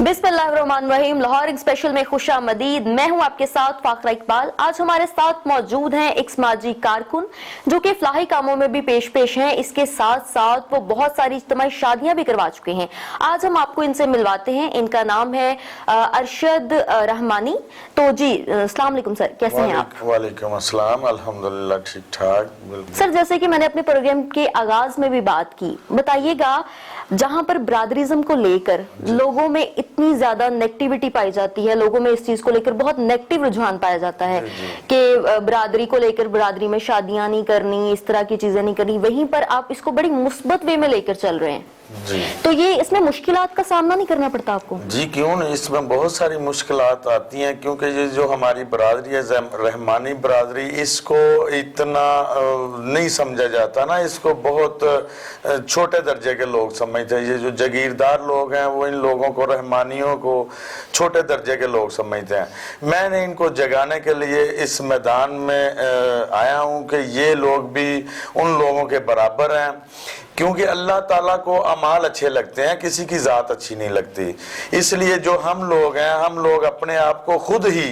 बिस्मिल्लाहिर्रहमानिर्रहीम। लाहौर एक स्पेशल में खुशामदीद। मैं हूं आपके साथ फाखरा इकबाल। आज हमारे साथ मौजूद हैं एक समाजी कारकुन जो कि फलाही कामों में भी पेश हैं। इसके साथ साथ वो बहुत सारी इज्तिमाई शादियां भी करवा चुके हैं। आज हम आपको इनसे मिलवाते हैं। इनका नाम है अरशद रहमानी। तो जी अस्सलाम वालेकुम सर, कैसे हैं आप? वालेकुम अस्सलाम, अल्हम्दुलिल्लाह ठीक ठाक। सर जैसे कि मैंने अपने प्रोग्राम के आगाज में भी बात की, बताइएगा जहां पर ब्रादरिज्म को लेकर लोगों में इतनी ज्यादा नेगेटिविटी पाई जाती है, लोगों में इस चीज को लेकर बहुत नेगेटिव रुझान पाया जाता है कि ब्रादरी को लेकर ब्रादरी में शादियां नहीं करनी, इस तरह की चीजें नहीं करनी, वहीं पर आप इसको बड़ी मुस्बत वे में लेकर चल रहे हैं जी। तो ये इसमें मुश्किलात का सामना नहीं करना पड़ता आपको? जी क्यों नहीं, इसमें बहुत सारी मुश्किलात आती हैं क्योंकि ये जो हमारी बरादरी है रहमानी बरादरी, इसको इतना नहीं समझा जाता ना, इसको बहुत छोटे दर्जे के लोग समझते हैं। ये जो जागीरदार लोग हैं वो इन लोगों को, रहमानियों को छोटे दर्जे के लोग समझते हैं। मैंने इनको जगाने के लिए इस मैदान में आया हूँ कि ये लोग भी उन लोगों के बराबर हैं, क्योंकि अल्लाह ताला को अमाल अच्छे लगते हैं, किसी की ज़ात अच्छी नहीं लगती। इसलिए जो हम लोग हैं, हम लोग अपने आप को खुद ही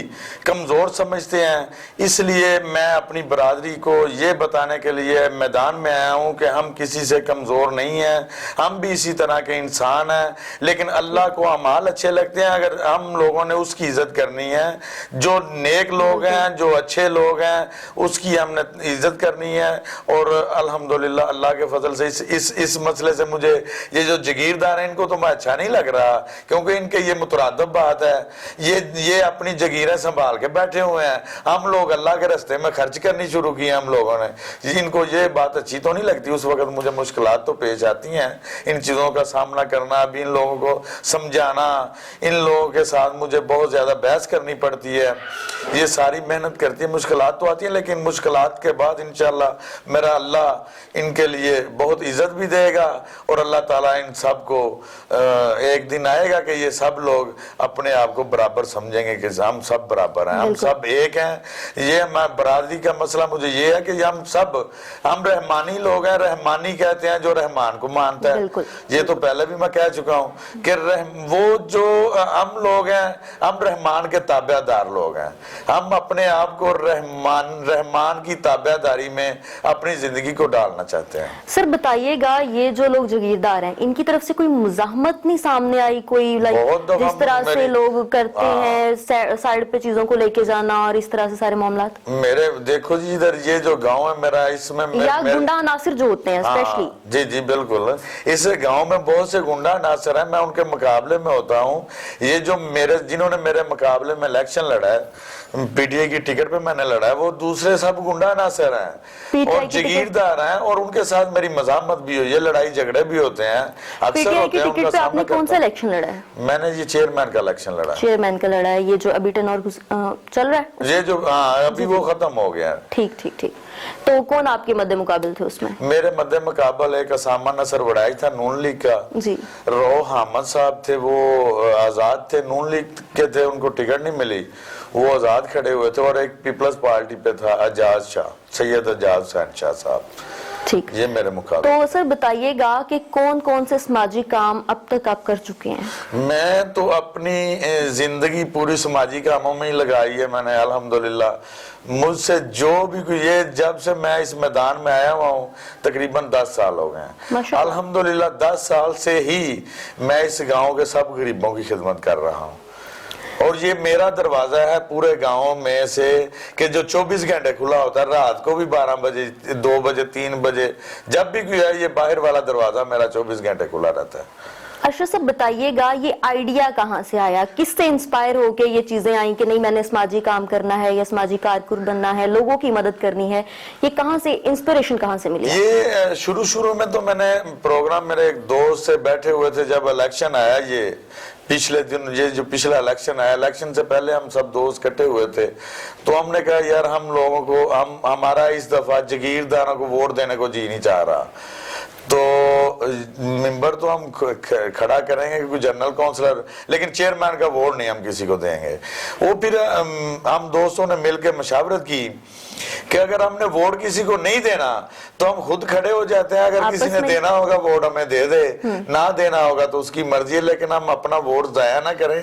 कमज़ोर समझते हैं। इसलिए मैं अपनी बरादरी को ये बताने के लिए मैदान में आया हूँ कि हम किसी से कमज़ोर नहीं हैं, हम भी इसी तरह के इंसान हैं, लेकिन अल्लाह को अमाल अच्छे लगते हैं। अगर हम लोगों ने उसकी इज़्ज़त करनी है, जो नेक लोग हैं, जो अच्छे लोग हैं, उसकी हमने इज़्ज़त करनी है। और अल्हम्दुलिल्लाह अल्लाह के फजल से इस मसले से मुझे ये जो जागीरदार हैं इनको तो मैं अच्छा नहीं लग रहा, क्योंकि इनके ये मुतरादब बात है, ये अपनी जागीरें संभाल के बैठे हुए हैं। हम लोग अल्लाह के रास्ते में खर्च करनी शुरू की है हम लोगों ने। इनको ये बात अच्छी तो नहीं लगती। उस वक्त मुझे मुश्किलात तो पेश आती हैं, इन चीज़ों का सामना करना, अभी इन लोगों को समझाना, इन लोगों के साथ मुझे बहुत ज़्यादा बहस करनी पड़ती है। ये सारी मेहनत करती है, मुश्किलात तो आती हैं, लेकिन मुश्किलात के बाद इंशाअल्लाह मेरा अल्लाह इनके लिए बहुत इज्जत भी देगा और अल्लाह ताला इन सब को एक दिन आएगा कि ये सब लोग अपने आप को बराबर समझेंगे कि हम सब बराबर हैं, हम सब एक हैं। ये मैं बरादरी का मसला मुझे ये है कि हम रहमानी लोग हैं। रहमानी कहते हैं जो रहमान को मानता है। ये तो पहले भी मैं कह चुका हूँ कि वो जो हम लोग हैं, हम रहमान के ताबेदार लोग हैं। हम अपने आप को रहमान की ताबेदारी में अपनी जिंदगी को डालना चाहते हैं। सर बताइएगा, ये जो लोग जागीरदार हैं इनकी तरफ से कोई मुज़ाहमत नहीं सामने आई? कोई जिस तरह से लोग करते हैं साइड पे चीजों को लेके जाना और इस तरह से सारे मामलात? मेरे देखो जी, इधर ये जो गांव है मेरा, इसमें या गुंडा नासिर जो होते हैं स्पेशली। जी जी बिल्कुल, इस गांव में बहुत से गुंडा नासिर हैं। मैं उनके मुकाबले में होता हूँ। ये जो जिन्होंने मेरे मुकाबले में इलेक्शन लड़ा है, पीटीआई की टिकट पे मैंने लड़ा है, वो दूसरे सब गुंडा नासिर हैं और जागीरदार हैं, और उनके साथ मेरी मज़ाहमत भी हुई है, लड़ाई झगड़े भी होते हैं, अक्सर होते हैं। टिकट पे आपने कौन सा इलेक्शन लड़ा है? मैंने ये चेयरमैन का इलेक्शन लड़ा है। चेयरमैन का लड़ा है, ये जो अभी टर्न और चल रहा है, ये जो अभी वो खत्म हो गया। ठीक ठीक ठीक। तो कौन आपके मद्दे मुकाबल थे उसमें? मेरे मद्दे मुकाबल एक असामा नसर वड़ाई था नून लीग का जी। रो हामद साहब थे, वो आजाद थे, नून लीग के थे, उनको टिकट नहीं मिली, वो आजाद खड़े हुए थे। और एक पीपल्स पार्टी पे था एजाज शाह, सैयद एजाज शाह साहब। ठीक, ये मेरे मुकाबले। तो सर बताइएगा कि कौन कौन से समाजी काम अब तक आप कर चुके हैं? मैं तो अपनी जिंदगी पूरी समाजी कामों में ही लगाई है मैंने, अल्हम्दुलिल्लाह। मुझसे जो भी कोई, ये जब से मैं इस मैदान में आया हुआ हूँ तकरीबन 10 साल हो गए हैं, अल्हम्दुलिल्लाह। 10 साल से ही मैं इस गाँव के सब गरीबों की खिदमत कर रहा हूँ। और ये मेरा दरवाजा है पूरे गांव में से कि जो 24 घंटे खुला होता है, रात को भी 12 बजे, 2 बजे, 3 बजे, जब भी कोई है, ये बाहर वाला दरवाजा मेरा 24 घंटे खुला रहता है। अरशद साहब बताइएगा, ये आइडिया कहाँ से आया, किससे इंस्पायर होके ये चीजें आई कि नहीं मैंने समाजी काम करना है या समाजी कारकुन बनना है, लोगों की मदद करनी है? ये कहाँ से इंस्पिरेशन कहाँ से मिली? ये शुरू में तो मैंने प्रोग्राम, मेरे एक दोस्त से बैठे हुए थे जब इलेक्शन आया, ये पिछले दिन, ये जो पिछला इलेक्शन आया, इलेक्शन से पहले हम सब दोस्त इकट्ठे हुए थे, तो हमने कहा यार हम लोगों को, हमारा इस दफा जागीरदारों को वोट देने को जी नहीं चाह रहा। تو ممبر تو ہم کھڑا کریں گے کوئی جنرل کونسلر، لیکن چیئرمین کا ووٹ نہیں ہم کسی کو دیں گے۔ وہ پھر ہم دوستوں نے مل کے مشاورت کی کہ اگر ہم نے ووٹ کسی کو نہیں دینا تو ہم خود کھڑے ہو جاتے ہیں، اگر کسی نے دینا ہوگا ووٹ ہمیں دے دے، نہ دینا ہوگا تو اس کی مرضی ہے، لیکن ہم اپنا ووٹ ضائع نہ کریں،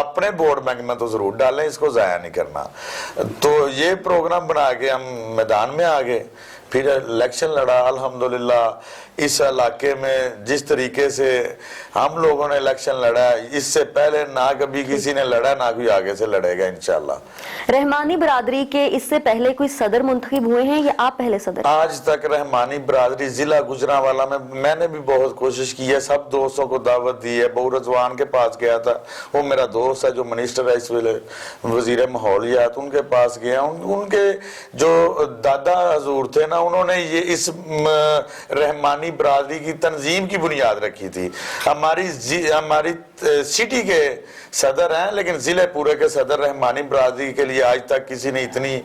اپنے ووٹ بینک میں تو ضرور ڈالیں، اس کو ضائع نہیں کرنا۔ تو یہ پروگرام بنا کے ہم میدان میں آ گئے، پھر الیکشن لڑا۔ الحمدللہ اس علاقے میں جس طریقے سے ہم لوگوں نے الیکشن لڑا، اس سے پہلے نہ کبھی کسی نے لڑا، نہ کوئی آگے سے لڑے گا انشاءاللہ۔ رحمانی برادری کے اس سے پہلے کوئی صدر منتخب ہوئے ہیں یا آپ پہلے صدر؟ آج تک رحمانی برادری ضلع گجرانوالہ میں نے بھی بہت کوشش کی ہے، سب دوستوں کو دعوت دی ہے۔ بہو رضوان کے پاس گیا تھا، وہ میرا دوست ہے جو منسٹر ہے اس ویلے، وزیر ماحولیات، ان کے پاس گیا۔ ان کے جو دادا حضور تھے نا، انہوں نے یہ اس رحمانی برادری کی تنظیم کی بنیاد رکھی تھی۔ ہماری سٹی کے صدر ہیں، لیکن ضلع پورے کے صدر رحمانی برادری کے لیے آج تک کسی نے اتنی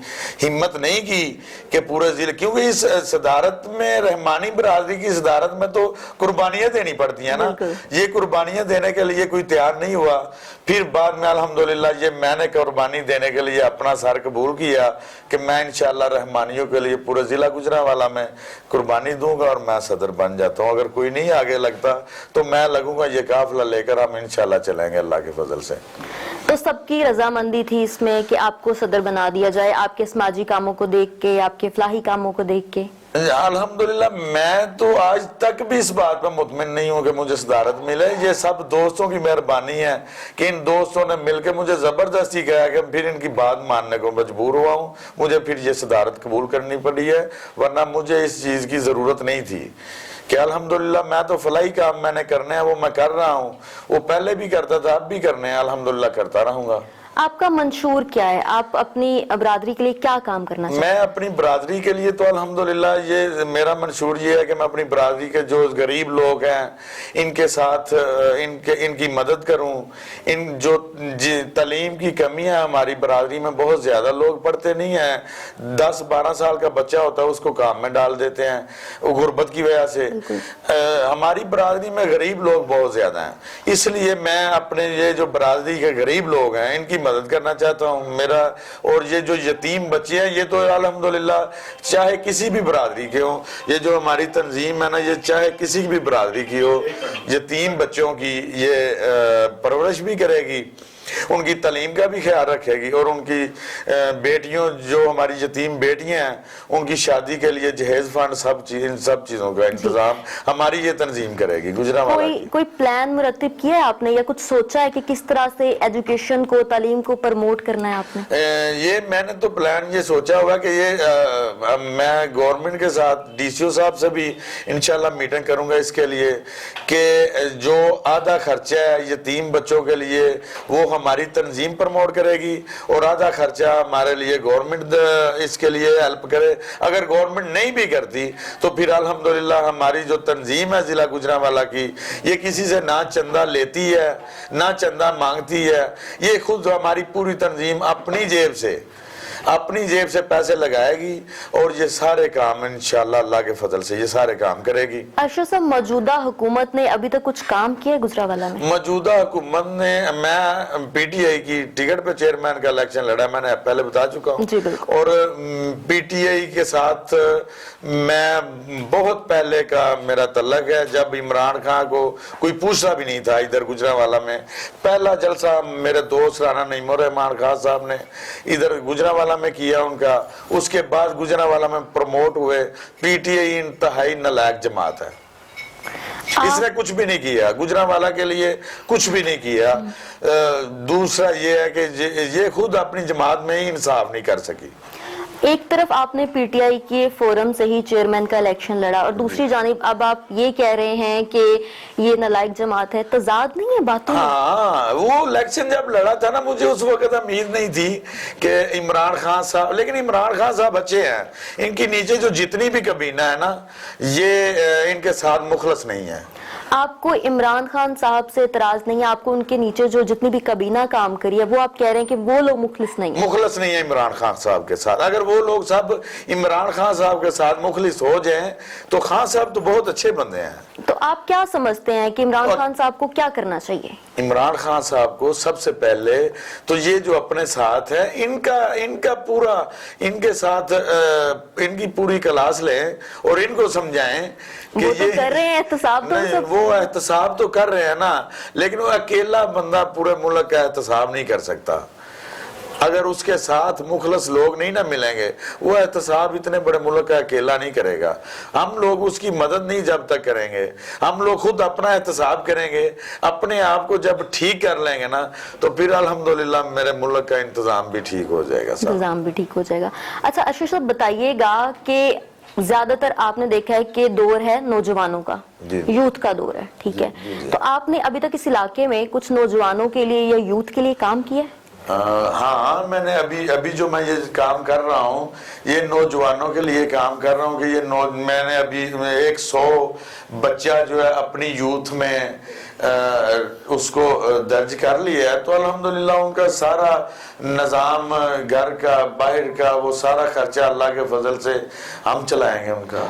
ہمت نہیں کی کہ پورے ضلع، کیونکہ اس صدارت میں، رحمانی برادری کی صدارت میں تو قربانیاں دینی پڑتی ہیں نا، یہ قربانیاں دینے کے لیے کوئی تیار نہیں ہوا۔ پھر بعد میں الحمدللہ یہ میں نے قربانی دینے کے لیے اپنا سر قبول کیا کہ میں انشاءاللہ رحمانیوں کے لیے پورے ضلع گجرانوالہ میں قربانی دوں گا اور میں صدر بن جاتا ہوں۔ اگر کوئی نہیں آگے لگتا تو میں لگوں گا، یہ قافلہ لے کر ہم انشاءاللہ چلیں گے اللہ کے فضل سے۔ تو سب کی رضامندی تھی اس میں کہ آپ کو صدر بنا دیا جائے، آپ کے سماجی کاموں کو دیکھ کے، آپ کے فلاحی کاموں کو دیکھ کے؟ الحمدللہ میں تو آج تک بھی اس بات پہ مطمئن نہیں ہوں کہ مجھے صدارت ملے۔ یہ سب دوستوں کی مہربانی ہے کہ ان دوستوں نے مل کے مجھے زبردستی کہا کہ پھر ان کی بات ماننے کو مجبور ہوا ہوں، مجھے پھر یہ صدارت قبول کرنی پڑی ہے، ورنہ مجھے اس چیز کی ضرورت نہیں تھی کہ الحمدللہ میں تو فلاحی کام میں نے کرنے ہیں، وہ میں کر رہا ہوں، وہ پہلے بھی کرتا تھا، اب بھی کرنے ہیں، الحمدللہ کرتا رہوں گا۔ آپ کا منشور کیا ہے؟ آپ اپنی برادری کے لیے کیا کام کرنا چاہتے ہیں؟ میں اپنی برادری کے لیے تو الحمدللہ یہ میرا منشور یہ ہے کہ میں اپنی برادری کے جو غریب لوگ ہیں ان کے ساتھ ان کی مدد کروں۔ ان جو تعلیم کی کمی ہے ہماری برادری میں، بہت زیادہ لوگ پڑھتے نہیں ہیں، 10-12 سال کا بچہ ہوتا ہے اس کو کام میں ڈال دیتے ہیں وہ غربت کی وجہ سے۔ ہماری برادری میں غریب لوگ بہت زیادہ ہیں، اس لیے میں اپنے یہ جو برادری کے غریب لوگ ہیں ان کی مدد کرنا چاہتا ہوں۔ میرا اور یہ جو یتیم بچے ہیں، یہ تو الحمدللہ چاہے کسی بھی برادری کے ہوں، یہ جو ہماری تنظیم ہے نا، یہ چاہے کسی بھی برادری کی ہو، یتیم بچوں کی یہ پرورش بھی کرے گی، ان کی تعلیم کا بھی خیال رکھے گی، اور ان کی بیٹیوں جو ہماری یتیم بیٹیاں ہیں ان کی شادی کے لیے جہیز فنڈ ان سب چیزوں کا انتظام ہماری یہ تنظیم کرے گی گجرانوالہ کی۔ کوئی پلان مرتب کیا ہے آپ نے یا کچھ سوچا ہے کہ کس طرح سے ایجوکیشن کو، تعلیم کو پروموٹ کرنا ہے آپ نے؟ یہ میں نے تو پلان یہ سوچا ہوا کہ یہ میں گورنمنٹ کے ساتھ ڈی سی او صاحب سے بھی انشاءاللہ میٹنگ کروں گا اس کے لیے کہ جو آدھا خرچہ ہے یتیم بچوں کے لیے وہ ہماری تنظیم پروموٹ کرے گی، اور آدھا خرچہ ہمارے لیے گورنمنٹ اس کے لیے ہیلپ کرے۔ اگر گورنمنٹ نہیں بھی کرتی تو پھر الحمدللہ ہماری جو تنظیم ہے ضلع گجرانوالہ کی، یہ کسی سے نہ چندہ لیتی ہے نہ چندہ مانگتی ہے، یہ خود ہماری پوری تنظیم اپنی جیب سے پیسے لگائے گی، اور یہ سارے کام انشاءاللہ اللہ کے فضل سے یہ سارے کام کرے گی۔ ارشد صاحب، موجودہ حکومت نے ابھی تک کچھ کام کیا گجرانوالہ میں؟ موجودہ حکومت نے، میں پی ٹی آئی کی ٹکٹ پہ چیئرمین کا الیکشن لڑا، میں نے پہلے بتا چکا ہوں، جی بالکل، اور پی ٹی آئی کے ساتھ میں بہت پہلے کا میرا تعلق ہے، جب عمران خان کو کوئی پوچھتا بھی نہیں تھا ادھر گجرانوالہ میں۔ پہلا جلسہ میرے دوست رانا نعیم الرحمان خان صاحب نے ادھر گجرانوالہ میں کیا ان کا، اس کے بعد گجرانوالہ میں پروموٹ ہوئے۔ پی ٹی آئی انتہائی نالائق جماعت ہے، اس نے کچھ بھی نہیں کیا گجرانوالہ کے لیے، کچھ بھی نہیں کیا۔ دوسرا یہ ہے کہ یہ خود اپنی جماعت میں ہی انصاف نہیں کر سکی۔ ایک طرف آپ نے پی ٹی آئی کے فورم سے ہی چیئرمین کا الیکشن لڑا، اور دوسری جانب اب آپ یہ کہہ رہے ہیں کہ یہ نالائق جماعت ہے، تضاد نہیں ہے باتوں میں؟ ہاں، وہ الیکشن جب لڑا تھا نا، مجھے اس وقت امید نہیں تھی کہ عمران خان صاحب، لیکن عمران خان صاحب اچھے ہیں، ان کی نیچے جو جتنی بھی کابینہ ہے نا، یہ ان کے ساتھ مخلص نہیں ہے۔ آپ کو عمران خان صاحب سے اعتراض نہیں ہے؟ آپ کو ان کے نیچے جو جتنی بھی کابینہ کام کری ہے وہ آپ کہہ رہے ہیں کہ وہ لوگ مخلص نہیں ہیں؟ مخلص نہیں ہے عمران خان صاحب کے ساتھ۔ اگر وہ وہ لوگ سب عمران خان صاحب کے ساتھ مخلص ہو جائیں تو خان صاحب تو بہت اچھے بندے ہیں. تو آپ کیا سمجھتے ہیں کہ عمران خان صاحب کو کیا کرنا چاہیے؟ عمران خان صاحب کو سب سے پہلے تو یہ جو اپنے ساتھ ہے ان کا پورا ان کے ساتھ ان کی پوری کلاس لیں اور ان کو سمجھائیں کہ وہ تو کر رہے ہیں احتساب. تو نہیں وہ احتساب تو کر رہے ہیں نا, لیکن وہ اکیلا بندہ پورے ملک کا احتساب نہیں کر سکتا. اگر اس کے ساتھ مخلص لوگ نہیں نہ ملیں گے وہ احتساب اتنے بڑے ملک کا اکیلا نہیں کرے گا. ہم لوگ اس کی مدد نہیں جب تک کریں گے, ہم لوگ خود اپنا احتساب کریں گے, اپنے آپ کو جب ٹھیک کر لیں گے نا تو پھر الحمدللہ میرے ملک کا انتظام بھی ٹھیک ہو جائے گا. انتظام بھی ٹھیک ہو جائے گا. اچھا اشرف صاحب بتائیے گا کہ زیادہ تر آپ نے دیکھا ہے کہ دور ہے نوجوانوں کا, یوتھ کا دور ہے, ٹھیک ہے, تو آپ نے ابھی تک اس علاقے میں کچھ نوجوانوں کے لیے یا یوتھ کے لیے کام کیا ہے؟ ہاں میں نے ابھی جو میں یہ کام کر رہا ہوں یہ نوجوانوں کے لیے کام کر رہا ہوں کہ میں نے ابھی 100 بچہ جو ہے اپنی یوتھ میں اس کو درج کر لیا ہے. تو الحمدللہ ان کا سارا نظام گھر کا باہر کا وہ سارا خرچہ اللہ کے فضل سے ہم چلائیں گے ان کا.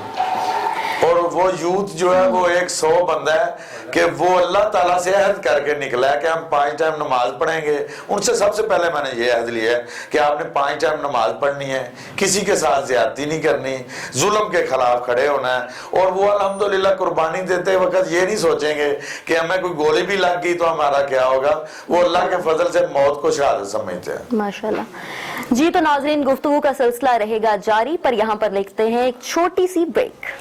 اور وہ یوتھ جو ہے وہ 100 بندہ ہے کہ وہ اللہ تعالیٰ سے عہد کر کے نکلا ہے کہ ہم 5 ٹائم نماز پڑھیں گے. ان سے سب سے پہلے میں نے یہ عہد لیا ہے کہ آپ نے 5 ٹائم نماز پڑھنی ہے, کسی کے ساتھ زیادتی نہیں کرنی, ظلم کے خلاف کھڑے ہونا ہے. اور وہ الحمدللہ قربانی دیتے وقت یہ نہیں سوچیں گے کہ ہمیں کوئی گولی بھی لگ گئی تو ہمارا کیا ہوگا, وہ اللہ کے فضل سے موت کو شہادت سمجھتے ہیں. ماشاءاللہ. جی تو ناظرین گفتگو کا سلسلہ رہے گا جاری, پر یہاں پر لکھتے ہیں ایک چھوٹی سی بریک.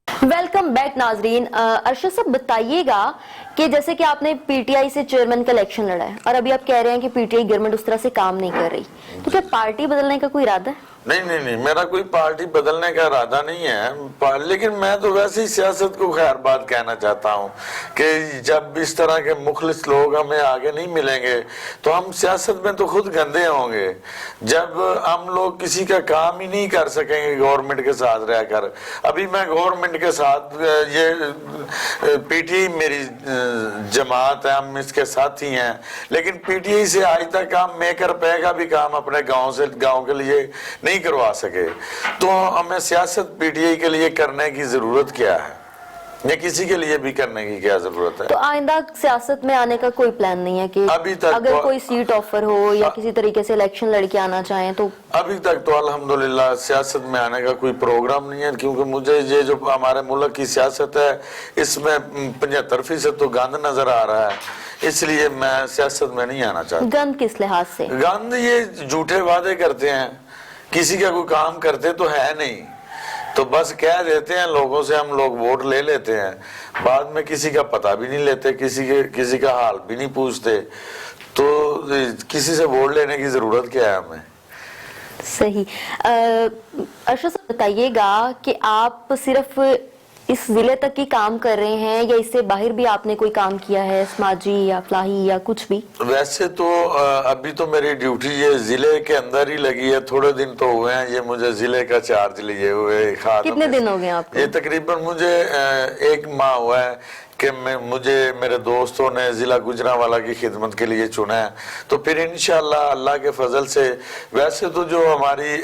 ویلکم بیک ناظرین. ارشد صاحب بتائیے گا کہ جیسے کہ آپ نے پی ٹی آئی سے چیئرمین کا الیکشن لڑا ہے اور ابھی آپ کہہ رہے ہیں کہ پی ٹی آئی گورنمنٹ اس طرح سے کام نہیں کر رہی, تو کیا پارٹی بدلنے کا کوئی ارادہ ہے؟ نہیں میرا کوئی پارٹی بدلنے کا ارادہ نہیں ہے, لیکن میں تو ویسے ہی سیاست کو خیر بات کہنا چاہتا ہوں کہ جب اس طرح کے مخلص لوگ ہمیں آگے نہیں ملیں گے تو ہم سیاست میں تو خود گندے ہوں گے. جب ہم لوگ کسی کا کام ہی نہیں کر سکیں گے گورنمنٹ کے ساتھ رہ کر, ابھی میں گورنمنٹ کے ساتھ یہ پی ٹی آئی میری جماعت ہے, ہم اس کے ساتھی ہیں, لیکن پی ٹی آئی سے آج تک ہم میکر پے کا بھی کام اپنے گاؤں کے لیے نہیں کروا سکے. تو ہمیں سیاست پی ٹی آئی کے لیے کرنے کی ضرورت کیا ہے, یا کسی کے لیے بھی کرنے کی کیا ضرورت ہے؟ تو آئندہ سیاست میں آنے کا کوئی پلان نہیں ہے کہ اگر کوئی سیٹ آفر ہو یا کسی طریقے سے الیکشن لڑ کے آنا چاہیں تو؟ ابھی تک تو الحمدللہ سیاست میں آنے کا کوئی پروگرام نہیں ہے, کیونکہ مجھے یہ جو ہمارے ملک کی سیاست ہے اس میں 75% تو گند نظر آ رہا ہے, اس لیے میں سیاست میں نہیں آنا چاہتا. گند کس لحاظ سے؟ گند یہ جھوٹے وعدے کرتے ہیں, کسی کا کوئی کام کرتے تو ہے نہیں, تو بس کہہ دیتے ہیں لوگوں سے, ہم لوگ ووٹ لے لیتے ہیں, بعد میں کسی کا پتہ بھی نہیں لیتے, کسی کا حال بھی نہیں پوچھتے, تو کسی سے ووٹ لینے کی ضرورت کیا ہے ہمیں؟ صحیح. ارشد صاحب بتائیے گا کہ آپ صرف اس ضلع تک ہی کام کر رہے ہیں یا اس سے باہر بھی آپ نے کوئی کام کیا ہے سماجی یا فلاحی یا کچھ بھی؟ ویسے تو ابھی تو میری ڈیوٹی یہ ضلع کے اندر ہی لگی ہے, تھوڑے دن تو ہوئے ہیں یہ مجھے ضلع کا چارج لیے ہوئے. کتنے دن ہو گئے آپ کو؟ یہ تقریباً مجھے 1 ماہ ہوا ہے کہ مجھے میرے دوستوں نے ضلع گجرانوالہ کی خدمت کے لیے چنا ہے. تو پھر انشاءاللہ اللہ کے فضل سے ویسے تو جو ہماری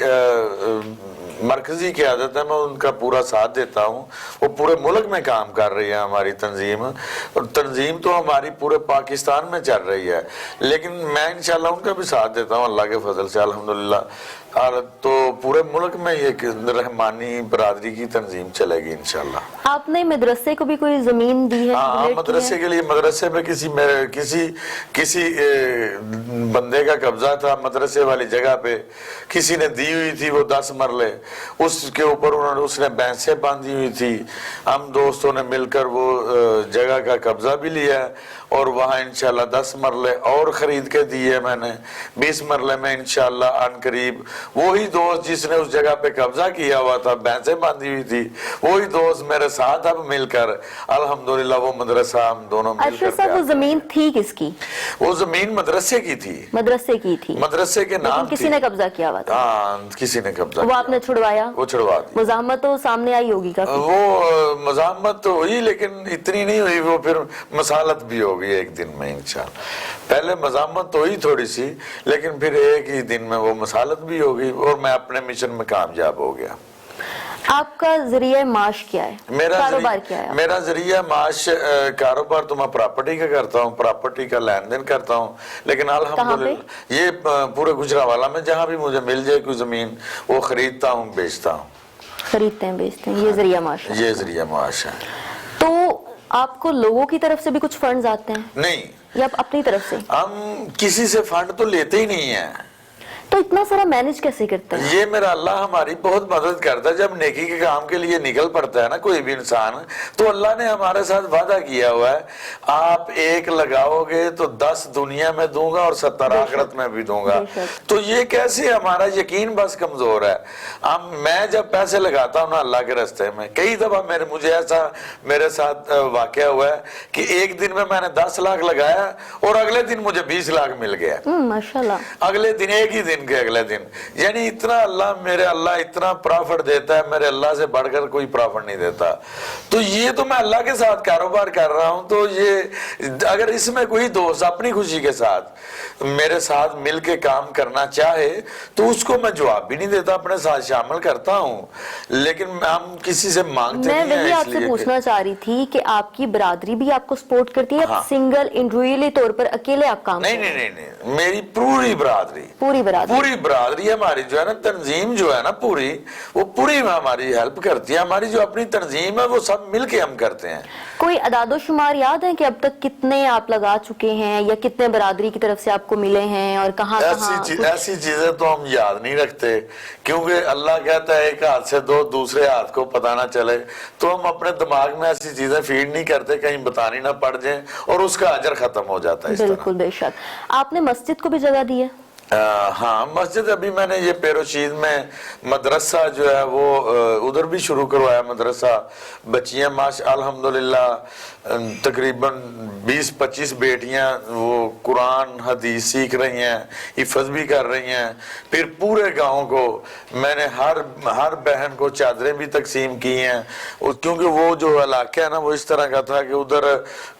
مرکزی قیادت ہے میں ان کا پورا ساتھ دیتا ہوں, وہ پورے ملک میں کام کر رہی ہے ہماری تنظیم, اور تنظیم تو ہماری پورے پاکستان میں چل رہی ہے, لیکن میں انشاءاللہ ان کا بھی ساتھ دیتا ہوں اللہ کے فضل سے الحمدللہ. تو پورے ملک میں یہ رحمانی برادری کی تنظیم چلے گی انشاءاللہ. آپ نے مدرسے کو بھی کوئی زمین دی ہے؟ ہاں مدرسے کے لیے, مدرسے میں کسی بندے کا قبضہ تھا مدرسے والی جگہ پہ, کسی نے دی ہوئی تھی وہ 10 مرلے, اس کے اوپر اس نے بینسیں باندھی ہوئی تھی, ہم دوستوں نے مل کر وہ جگہ کا قبضہ بھی لیا ہے اور وہاں انشاءاللہ 10 مرلے اور خرید کے دیے میں نے. 20 مرلے میں انشاءاللہ ان قریب وہی دوست جس نے اس جگہ پہ قبضہ کیا ہوا تھا, بھینسیں باندھی ہوئی تھی, وہی دوست میرے ساتھ اب مل کر الحمدللہ وہ مدرسہ ہم دونوں مل اشرف کر صاحب وہ زمین تھی کس کی؟ وہ زمین مدرسے کی تھی, مدرسے کی تھی, مدرسے کے نام کسی نے قبضہ کیا ہوا تھا. ہاں کسی نے قبضہ وہ آپ نے چھڑوایا؟ وہ چھڑوا دی. مزاحمت تو سامنے آئی ہوگی کافی. وہ مزاحمت تو ہوئی لیکن اتنی نہیں ہوئی, وہ پھر مسالت بھی ہو گئی ایک دن میں انشاءاللہ. پہلے مزاحمت تو ہوئی تھوڑی سی لیکن پھر ایک ہی دن میں وہ مسالت بھی ہو گئی اور میں اپنے مشن میں کامیاب ہو گیا. آپ کا ذریعہ معاش کیا ہے؟ کاروبار کیا ہے؟ میرا ذریعہ معاش کاروبار تو میں پراپرٹی کا کرتا ہوں, پراپرٹی کا لین دین کرتا ہوں, لیکن الحمدللہ یہ پورے گجرانوالہ میں جہاں بھی مجھے مل جائے کوئی زمین وہ خریدتا ہوں, بیچتا ہوں. خریدتے ہیں بیچتے ہیں, یہ ذریعہ معاش ہے. یہ ذریعہ معاش ہے. تو آپ کو لوگوں کی طرف سے بھی کچھ فنڈز آتے ہیں نہیں, یا آپ اپنی طرف سے؟ ہم کسی سے فنڈ تو لیتے ہی نہیں ہیں. تو اتنا سارا مینج کیسے کرتے ہیں؟ یہ میرا اللہ ہماری بہت مدد کرتا ہے. جب نیکی کے کام کے لیے نکل پڑتا ہے نا کوئی بھی انسان, تو اللہ نے ہمارے ساتھ وعدہ کیا ہوا ہے, آپ 1 لگاؤ گے تو 10 دنیا میں دوں گا اور 70 آخرت میں بھی دوں گا. تو یہ کیسے ہمارا یقین بس کمزور ہے. میں جب پیسے لگاتا ہوں نا اللہ کے راستے میں, کئی دفعہ مجھے ایسا میرے ساتھ واقعہ ہوا ہے کہ ایک دن میں نے 10 لاکھ لگایا اور اگلے دن مجھے 20 لاکھ مل گیا. ماشاءاللہ. اگلے دن ایک ہی دن کے اگلے دن, یعنی اتنا میرے اللہ اتنا پرافٹ دیتا ہے, میرے اللہ سے بڑھ کر کوئی پرافٹ نہیں دیتا. تو یہ تو میں اللہ کے ساتھ کاروبار کر رہا ہوں, تو یہ اگر اس میں کوئی دوست اپنی خوشی کے ساتھ میرے ساتھ مل کے کام کرنا چاہے تو اس کو میں جواب بھی نہیں دیتا, اپنے ساتھ شامل کرتا ہوں, لیکن ہم کسی سے مانگتے نہیں ہیں. میں وہی آپ سے پوچھنا چاہ رہی تھی کہ آپ کی برادری بھی آپ کو سپورٹ کرتی ہے, سنگل انڈیویجولی طور پر اکیلے آپ کام کرتے ہیں؟ نہیں, میری پوری برادری ہماری جو ہے نا, تنظیم جو ہے نا پوری, وہ پوری ہماری ہیلپ کرتی ہے. ہماری جو اپنی تنظیم ہے وہ سب مل کے ہم کرتے ہیں. کوئی اعداد و شمار یاد ہے کہ اب تک کتنے آپ لگا چکے ہیں یا کتنے برادری کی طرف سے آپ کو ملے ہیں اور کہاں کہاں؟ ایسی چیزیں تو ہم یاد نہیں رکھتے, کیونکہ اللہ کہتا ہے ایک ہاتھ سے دو دوسرے ہاتھ کو پتہ نہ چلے, تو ہم اپنے دماغ میں ایسی چیزیں فیڈ نہیں کرتے کہیں بتانی نہ پڑ جائیں, اور اس کا اجر ختم ہو جاتا ہے. بالکل بے شک. آپ نے مسجد کو بھی جگہ دی ہے؟ ہاں, مسجد ابھی میں نے یہ پیروشید میں مدرسہ جو ہے وہ ادھر بھی شروع کروایا. مدرسہ بچیاں الحمدللہ تقریباً 20-25 بیٹیاں وہ قرآن حدیث سیکھ رہی ہیں, حفظ بھی کر رہی ہیں. پھر پورے گاؤں کو میں نے ہر بہن کو چادریں بھی تقسیم کی ہیں, کیونکہ وہ جو علاقہ ہے نا وہ اس طرح کا تھا کہ ادھر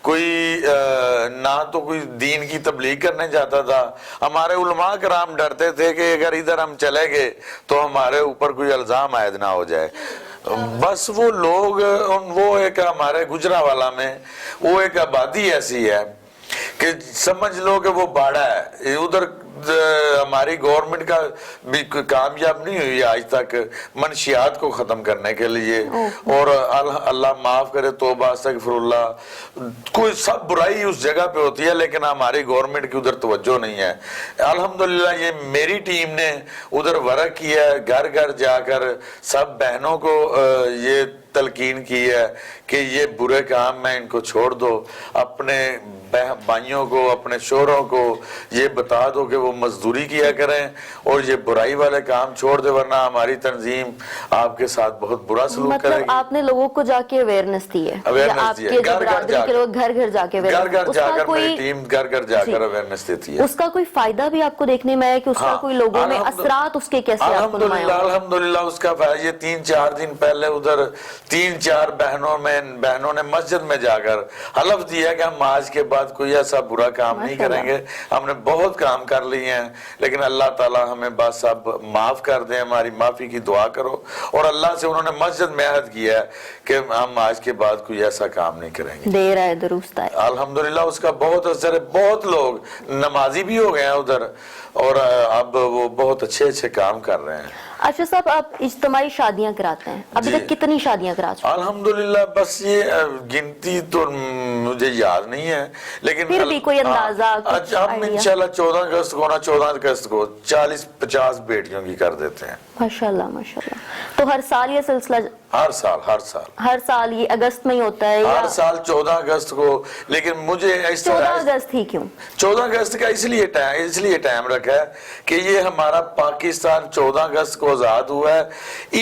کوئی نہ تو کوئی دین کی تبلیغ کرنے جاتا تھا. ہمارے علماء کرام ڈرتے تھے کہ اگر ادھر ہم چلے گئے تو ہمارے اوپر کوئی الزام عائد نہ ہو جائے. بس وہ لوگ, وہ ایک ہمارے گجرانوالہ میں وہ ایک آبادی ایسی ہے کہ سمجھ لو کہ وہ باڑا ہے. ادھر ہماری گورنمنٹ کا بھی کامیاب نہیں ہوئی آج تک منشیات کو ختم کرنے کے لیے, اور اللہ معاف کرے, توبہ استغفر اللہ, کوئی سب برائی اس جگہ پہ ہوتی ہے لیکن ہماری گورنمنٹ کی ادھر توجہ نہیں ہے. الحمدللہ یہ میری ٹیم نے ادھر ورک کیا ہے, گھر گھر جا کر سب بہنوں کو یہ تلقین کی ہے کہ یہ برے کام میں ان کو چھوڑ دو, اپنے بھائیوں کو اپنے شوہروں کو یہ بتا دو کہ وہ مزدوری کیا کریں اور یہ برائی والے کام چھوڑ دے, ورنہ ہماری تنظیم آپ کے ساتھ بہت برا سلوک کرے گی. مطلب آپ نے لوگوں کو جا کے اویئرنس دی ہے, آپ کے جو برادری کے لوگ گھر گھر جا کے میری ٹیم گھر گھر جا کر اویئرنس دیتی ہے. اس کا کوئی فائدہ بھی آپ کو دیکھنے میں ہے کہ اس کا کوئی لوگوں میں اثرات اس کے کیسے آپ کو نمایاں ہوئے؟ الحمدللہ اس کا فائدہ, یہ 3-4 دن پہلے ادھر 3-4 بہنوں نے مسجد میں جا کر حلف دیا کہ ہم آج کے بعد کوئی ایسا برا کام نہیں کریں گے. ہم نے بہت کام کر لیے ہیں لیکن اللہ تعالی ہمیں بس اب معاف کر دیں, ہماری معافی کی دعا کرو. اور اللہ سے انہوں نے مسجد میں عہد کیا ہے کہ ہم آج کے بعد کوئی ایسا کام نہیں کریں گے. دیر ہے درست ہے. الحمدللہ اس کا بہت اثر ہے, بہت لوگ نمازی بھی ہو گئے ہیں ادھر, اور اب وہ بہت اچھے کام کر رہے ہیں. اچھا صاحب, آپ اجتماعی شادیاں کراتے ہیں, ابھی تک کتنی شادیاں کرا چکے ہیں؟ الحمدللہ بس یہ گنتی تو مجھے یاد نہیں ہے, لیکن پھر بھی کوئی اندازہ ہم انشاءاللہ 14 اگست کو 14 اگست کو 40-50 بیٹیوں کی کر دیتے ہیں. ماشاءاللہ ماشاءاللہ. تو ہر سال یہ سلسلہ हर साल हर साल ये अगस्त में ही होता है हर या साल 14 अगस्त को। लेकिन मुझे इस 14 तरह अगस्त ही क्यों? 14 अगस्त का इसलिए टाइम रखा है कि ये हमारा पाकिस्तान 14 अगस्त को आजाद हुआ है।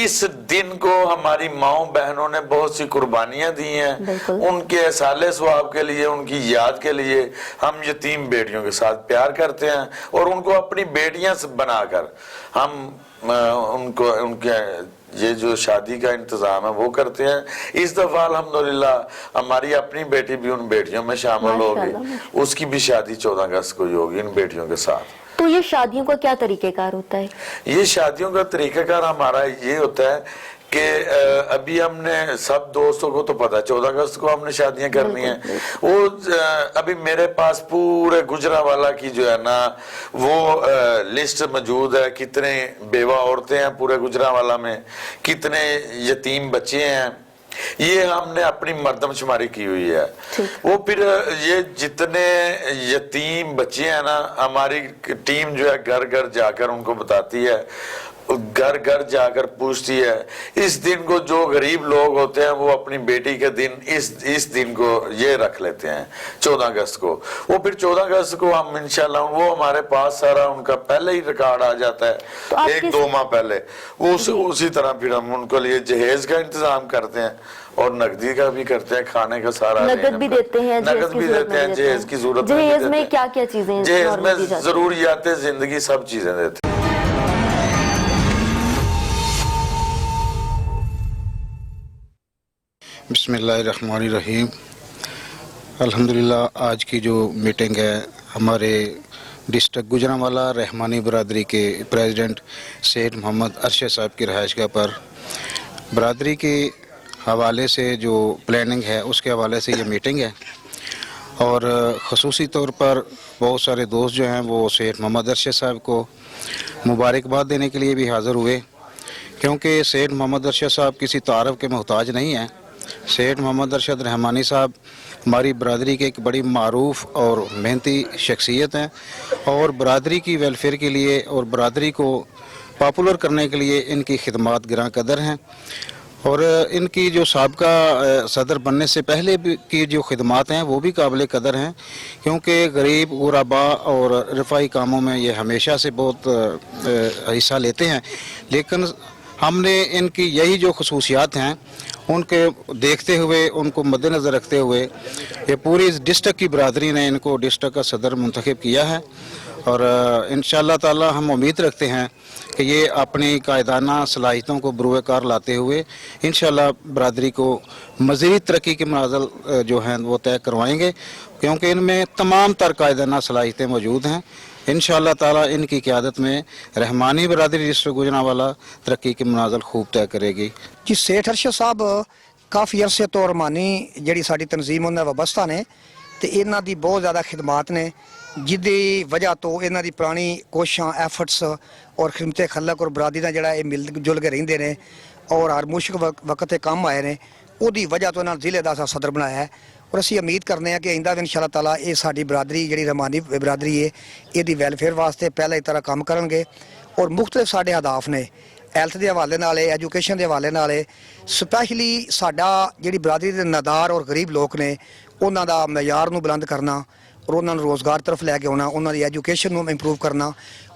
इस दिन को हमारी माओ बहनों ने बहुत सी कुर्बानियां दी हैं। बिल्कुल। उनके साले स्वाब के लिए, उनकी याद के लिए हम यतीम बेटियों के साथ प्यार करते हैं और उनको अपनी बेटियां बनाकर हम उनको उनके ये जो शादी का इंतजाम है वो करते हैं। इस दफा अल्हम्दुलिल्लाह हमारी अपनी बेटी भी उन बेटियों में शामिल होगी, उसकी भी शादी 14 अगस्त को ही होगी इन बेटियों के साथ। तो ये शादियों का क्या तरीकेकार होता है? ये शादियों का तरीकाकार हमारा ये होता है कि अभी हमने सब दोस्तों को तो पता है 14 अगस्त को हमने शादियां करनी है। वो अभी मेरे पास पूरे गुजरांवाला की जो है ना वो लिस्ट मौजूद है, कितने बेवा औरतें हैं पूरे गुजरांवाला में, कितने यतीम बच्चे हैं, ये हमने अपनी मर्दमशुमारी की हुई है। वो फिर ये जितने यतीम बच्चे हैं ना, हमारी टीम जो है घर घर जाकर उनको बताती है, घर घर जाकर पूछती है। इस दिन को जो गरीब लोग होते हैं वो अपनी बेटी के दिन इस दिन को ये रख लेते हैं 14 अगस्त को। वो फिर 14 अगस्त को हम इंशाल्लाह वो हमारे पास सारा उनका पहले ही रिकॉर्ड आ जाता है, तो 1-2 माह पहले। उसी तरह फिर हम उनको लिए जहेज का इंतजाम करते हैं और नकदी का भी करते हैं, खाने का सारा नकद भी देते हैं, नकद भी देते हैं, जहेज की जरूरत जहेज में क्या क्या चीजें? जहेज में जरूरियात जिंदगी सब चीजें देते हैं। बिस्मिल्लाहिर्रहमानिर्रहीम। अल्हम्दुलिल्लाह आज की जो मीटिंग है हमारे डिस्ट्रिक्ट गुजरांवाला रहमानी बरादरी के प्रेसिडेंट सैयद मोहम्मद अरशद साहब की रहायशगाह पर बरादरी के हवाले से जो प्लानिंग है उसके हवाले से ये मीटिंग है। और ख़ुसूसी तौर पर बहुत सारे दोस्त जो हैं वो सैयद मोहम्मद अरशद साहब को मुबारकबाद देने के लिए भी हाज़िर हुए, क्योंकि सैयद मोहम्मद अरशद साहब किसी तारफ़ के मोहताज नहीं हैं। सैयद मोहम्मद अरशद रहमानी साहब हमारी बरादरी के एक बड़ी मारूफ और मेहनती शख्सियत हैं और बरादरी की वेलफेयर के लिए और बरादरी को पॉपुलर करने के लिए इनकी खिदमात गिरां कदर हैं। और इनकी जो साबका सदर बनने से पहले की जो खिदमात हैं वो भी काबिल कदर हैं, क्योंकि गरीब गुरबा और रफ़ाई कामों में ये हमेशा से बहुत हिस्सा लेते हैं। लेकिन हमने इनकी यही जो खसूसियात हैं उनके देखते हुए, उनको मद्देनज़र रखते हुए ये पूरी इस डिस्ट्रिक्ट की बरादरी ने इनको डिस्ट्रिक्ट का सदर मुंतखब किया है। और इंशाअल्लाह ताला हम उम्मीद रखते हैं कि ये अपनी कायदाना सलाहियतों को बरूए कार लाते हुए इंशाअल्लाह बरादरी को मज़ीद तरक्की के मनाज़िल जो हैं वो तय करवाएंगे, क्योंकि इनमें तमाम तर कायदाना सलाहियतें मौजूद हैं। इंशाअल्लाह ताला इनकी क़यादत में रहमानी बरादरी डिस्ट्रिक्ट गुजरांवाला तरक्की के मनाज़िल खूब तय करेगी। जी सेठ अरशद साहब काफ़ी अरसे तो रहमानी ਜਿਹੜੀ ਸਾਡੀ ਤਨਜ਼ੀਮ ਉਹਨਾਂ ਵਾਬਸਤਾ ਨੇ ਤੇ ਇਹਨਾਂ ਦੀ ਬਹੁਤ ਜ਼ਿਆਦਾ ਖਿਦਮਾਤ ਨੇ, ਜਿਹਦੀ ਵਜ੍ਹਾ ਤੋਂ ਇਹਨਾਂ ਦੀ ਪੁਰਾਣੀ ਕੋਸ਼ਿਸ਼ਾਂ ਐਫਰਟਸ ਔਰ ਖਿਦਮਤ ਖਲਕ ਔਰ ਬਰਾਦਰੀ ਦਾ ਜਿਹੜਾ ਇਹ ਮਿਲ ਜੁਲ ਕੇ ਰਹਿੰਦੇ ਨੇ ਔਰ ਹਰ ਮੁਸ਼ਕ ਵਕਤ ਤੇ ਕੰਮ ਆਏ ਨੇ, ਉਹਦੀ ਵਜ੍ਹਾ ਤੋਂ ਇਹਨਾਂ ਜ਼ਿਲ੍ਹੇ ਦਾ ਸਦਰ ਬਣਾਇਆ ਹੈ। ਔਰ ਅਸੀਂ ਉਮੀਦ ਕਰਦੇ ਹਾਂ ਕਿ ਆਇੰਦਾ ਵੀ ਇਨਸ਼ਾ ਅੱਲਾਹ ਤਾਲਾ ਇਹ ਸਾਡੀ ਬਰਾਦਰੀ ਜਿਹੜੀ ਰਹਿਮਾਨੀ ਬਰਾਦਰੀ ਹੈ ਇਹਦੀ ਵੈਲਫੇਅਰ ਵਾਸਤੇ ਪਹਿਲਾਂ ਹੀ ਤਰ੍ਹਾਂ ਕੰਮ ਕਰਨਗੇ। ਔਰ ਮੁਖਤਲਿਫ ਸਾਡੇ ਹਦਾਫ ਨੇ ਹੈਲਥ ਦੇ ਹਵਾਲੇ ਨਾਲ, ਐਜੂਕੇਸ਼ਨ ਦੇ ਹਵਾਲੇ ਨਾਲ, ਸਪੈਸ਼ਲੀ ਸਾਡਾ ਜਿਹੜੀ ਬਰਾਦਰੀ ਦੇ ਨਾਦਾਰ ਔਰ ਗਰੀਬ ਲੋਕ ਨੇ ਉਹਨਾਂ ਦਾ ਮਿਆਰ ਨੂੰ ਬੁਲੰਦ ਕਰਨਾ ਔਰ ਉਹਨਾਂ ਨੂੰ ਰੋਜ਼ਗਾਰ ਤਰਫ ਲੈ ਕੇ ਆਉਣਾ, ਉਹਨਾਂ ਦੀ ਐਜੂਕੇਸ਼ਨ ਨੂੰ ਇੰਪਰੂਵ ਕਰਨਾ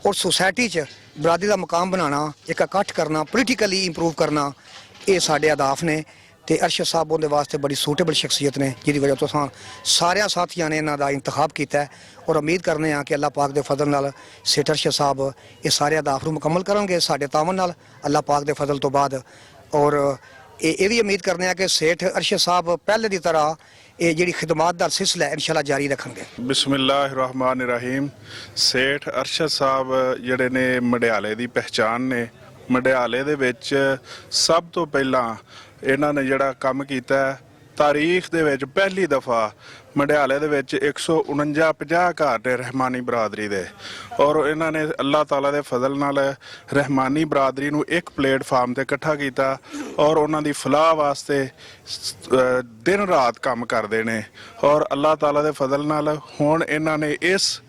ਔਰ ਸੋਸਾਇਟੀ 'ਚ ਬਰਾਦਰੀ ਦਾ ਮਕਾਮ ਬਣਾਉਣਾ, ਇੱਕ ਇਕੱਠ ਕਰਨਾ, ਪੋਲੀਟੀਕਲੀ ਇੰਪਰੂਵ ਕਰਨਾ, ਇਹ ਸਾਡੇ ਹਦਾਫ ਨੇ। ਤੇ ਅਰਸ਼ਦ ਸਾਹਿਬ ਉਹਦੇ ਵਾਸਤੇ ਬੜੀ ਸੂਟੇਬਲ ਸ਼ਖਸੀਅਤ ਨੇ, ਜਿਹਦੀ ਵਜ੍ਹਾ ਤੋਂ ਸਾਰਿਆਂ ਸਾਥੀਆਂ ਨੇ ਇਹਨਾਂ ਦਾ ਇੰਤਖਾਬ ਕੀਤਾ ਹੈ। ਔਰ ਉਮੀਦ ਕਰਨੇ ਹਾਂ ਕਿ ਅੱਲਾਹ ਪਾਕ ਦੇ ਫਜ਼ਲ ਨਾਲ ਸੇਠ ਅਰਸ਼ਦ ਸਾਹਿਬ ਇਹ ਸਾਰੇ ਅਹਦਾਫ ਨੂੰ ਮੁਕੰਮਲ ਕਰਨਗੇ ਸਾਡੇ ਤਾਵਨ ਨਾਲ ਅੱਲਾਹ ਪਾਕ ਦੇ ਫਜ਼ਲ ਤੋਂ ਬਾਅਦ। ਔਰ ਇਹ ਵੀ ਉਮੀਦ ਕਰਨੇ ਹਾਂ ਕਿ ਸੇਠ ਅਰਸ਼ਦ ਸਾਹਿਬ ਪਹਿਲੇ ਦੀ ਤਰ੍ਹਾਂ ਇਹ ਜਿਹੜੀ ਖਿਦਮਾਤ ਦਾ ਸਿਲਸਿਲਾ ਇਨਸ਼ਾਅੱਲਾ ਜਾਰੀ ਰੱਖਣਗੇ। ਬਿਸਮਿल्लाहिर्रहमानिर्रहीम। ਸੇਠ ਅਰਸ਼ਦ ਸਾਹਿਬ ਜਿਹੜੇ ਨੇ ਮਡਿਆਲੇ ਦੀ ਪਹਿਚਾਨ ਨੇ। ਮਡਿਆਲੇ ਦੇ ਵਿੱਚ ਸਭ ਤੋਂ ਪਹਿਲਾਂ ਇਹਨਾਂ ਨੇ ਜਿਹੜਾ ਕੰਮ ਕੀਤਾ ਤਾਰੀਖ ਦੇ ਵਿੱਚ ਪਹਿਲੀ ਦਫਾ ਮੰਡਿਆਲੇ ਦੇ ਵਿੱਚ 149 ਘਰ ਨੇ ਰਹਿਮਾਨੀ ਬਰਾਦਰੀ ਦੇ। ਔਰ ਇਹਨਾਂ ਨੇ ਅੱਲਾਹ ਤਾਲਾ ਦੇ ਫਜ਼ਲ ਨਾਲ ਰਹਿਮਾਨੀ ਬਰਾਦਰੀ ਨੂੰ ਇੱਕ ਪਲੇਟਫਾਰਮ ਤੇ ਇਕੱਠਾ ਕੀਤਾ ਔਰ ਉਹਨਾਂ ਦੀ ਫਲਾਹ ਵਾਸਤੇ ਦਿਨ ਰਾਤ ਕੰਮ ਕਰਦੇ ਨੇ। ਔਰ ਅੱਲਾਹ ਤਾਲਾ ਦੇ ਫਜ਼ਲ ਨਾਲ ਹੁਣ ਇਹਨਾਂ ਨੇ ਇਸ